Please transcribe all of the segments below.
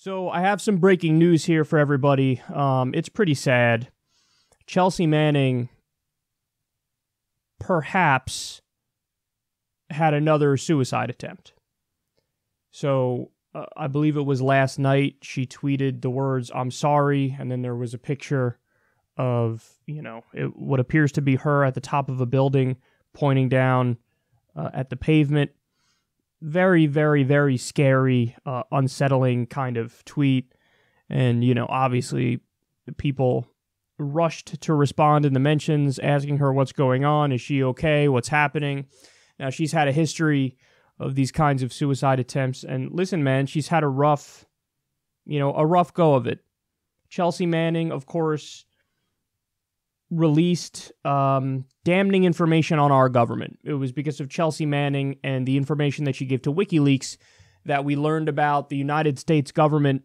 So I have some breaking news here for everybody. It's pretty sad. Chelsea Manning perhaps had another suicide attempt. So I believe it was last night she tweeted the words, "I'm sorry," and then there was a picture of, what appears to be her at the top of a building pointing down at the pavement. Very, very, very scary, unsettling kind of tweet. And, obviously people rushed to respond in the mentions, asking her what's going on. Is she okay? What's happening? Now, she's had a history of these kinds of suicide attempts. And listen, man, she's had a rough go of it. Chelsea Manning, of course, released damning information on our government. It was because of Chelsea Manning and the information that she gave to WikiLeaks that we learned about the United States government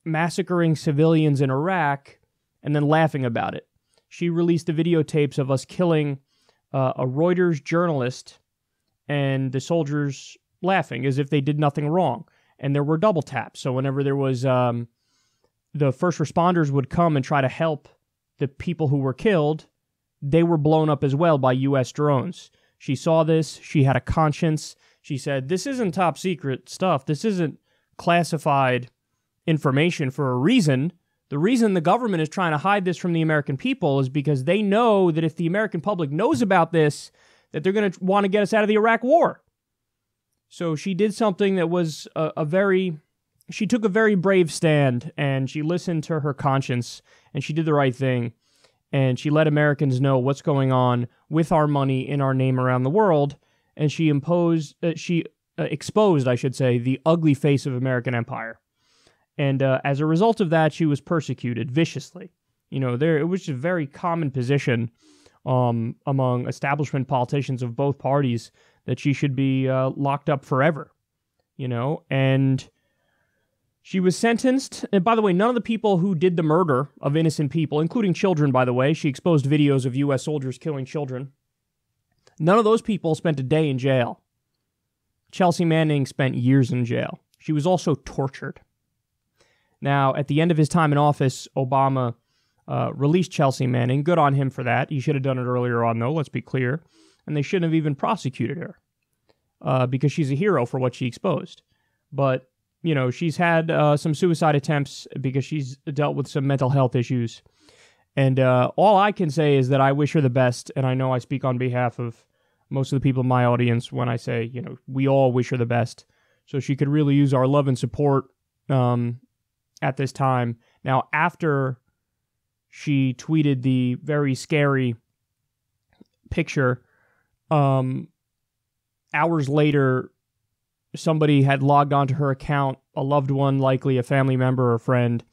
massacring civilians in Iraq and then laughing about it. She released the videotapes of us killing a Reuters journalist and the soldiers laughing as if they did nothing wrong. And there were double taps. So whenever there was the first responders would come and try to help the people who were killed, they were blown up as well by U.S. drones. She saw this. She had a conscience. She said, this isn't top secret stuff. This isn't classified information for a reason. The reason the government is trying to hide this from the American people is because they know that if the American public knows about this, that they're going to want to get us out of the Iraq War. So she did something that was she took a very brave stand, and she listened to her conscience, and she did the right thing, and she let Americans know what's going on with our money in our name around the world, and she exposed, I should say, the ugly face of American empire. And as a result of that, she was persecuted viciously. It was just a very common position among establishment politicians of both parties that she should be locked up forever. And she was sentenced. And by the way, none of the people who did the murder of innocent people, including children, by the way, she exposed videos of U.S. soldiers killing children. None of those people spent a day in jail. Chelsea Manning spent years in jail. She was also tortured. Now, at the end of his time in office, Obama released Chelsea Manning. Good on him for that. He should have done it earlier on, though, let's be clear. And they shouldn't have even prosecuted her because she's a hero for what she exposed. But, she's had some suicide attempts because she's dealt with some mental health issues. And all I can say is that I wish her the best, and I know I speak on behalf of most of the people in my audience when I say, we all wish her the best. So she could really use our love and support at this time. Now, after she tweeted the very scary picture, hours later, somebody had logged onto her account, a loved one, likely a family member or friend,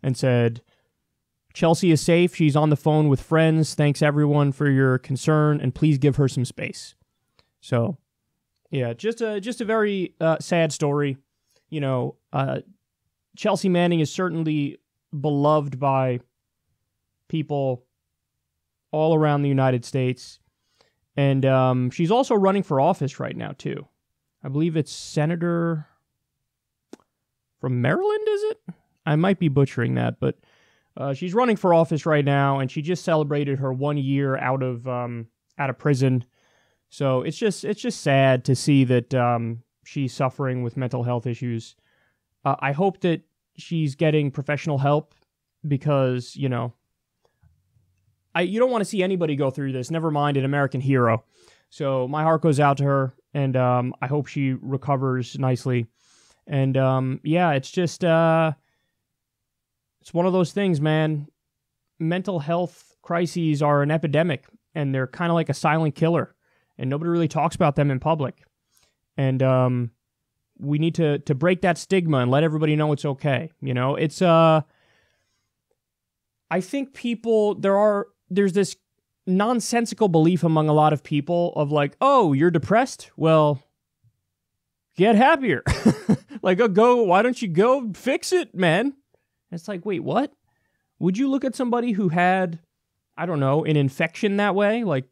and said, "Chelsea is safe. She's on the phone with friends. Thanks everyone for your concern, and please give her some space." So, yeah, just a very sad story. Chelsea Manning is certainly beloved by people all around the United States. And she's also running for office right now, too. I believe it's Senator from Maryland, is it? I might be butchering that, but she's running for office right now, and she just celebrated her 1 year out of prison. So it's just sad to see that she's suffering with mental health issues. I hope that she's getting professional help because, you don't want to see anybody go through this, never mind an American hero. So my heart goes out to her, and I hope she recovers nicely. And it's just, it's one of those things, man. Mental health crises are an epidemic, and they're kind of like a silent killer, and nobody really talks about them in public. And we need to break that stigma and let everybody know it's okay. It's, I think there's this nonsensical belief among a lot of people of like, oh, you're depressed? Well, get happier. Why don't you go fix it, man? And it's like, wait, what? Would you look at somebody who had, I don't know, an infection that way? Like,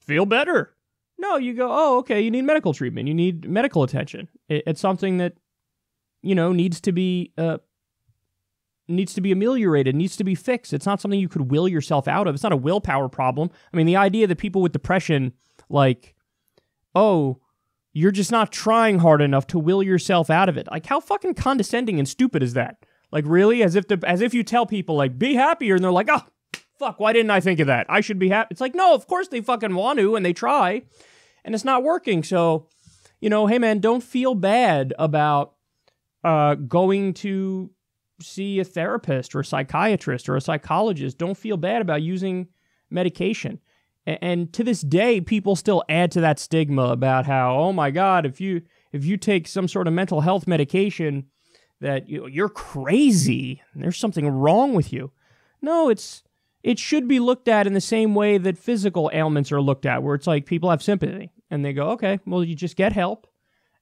feel better. No, you go, oh, okay, you need medical treatment. You need medical attention. It's something that needs to be ameliorated, needs to be fixed. It's not something you could will yourself out of. It's not a willpower problem. I mean, the idea that people with depression, like, oh, you're just not trying hard enough to will yourself out of it. Like, how fucking condescending and stupid is that? Like, really? As if you tell people, like, be happier, and they're like, oh, fuck, why didn't I think of that? I should be happy. It's like, no, of course they fucking want to, and they try, and it's not working. So, hey, man, don't feel bad about going to see a therapist or a psychiatrist or a psychologist. Don't feel bad about using medication. And to this day, people still add to that stigma about how, oh my God, if you take some sort of mental health medication, that you're crazy. There's something wrong with you. No, it should be looked at in the same way that physical ailments are looked at, where it's like people have sympathy and they go, okay, well, you just get help,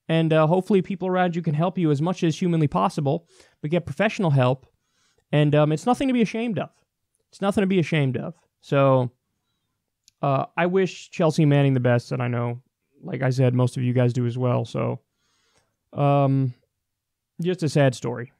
and hopefully people around you can help you as much as humanly possible, but get professional help. And it's nothing to be ashamed of. It's nothing to be ashamed of. So I wish Chelsea Manning the best, and I know, like I said, most of you guys do as well. So just a sad story.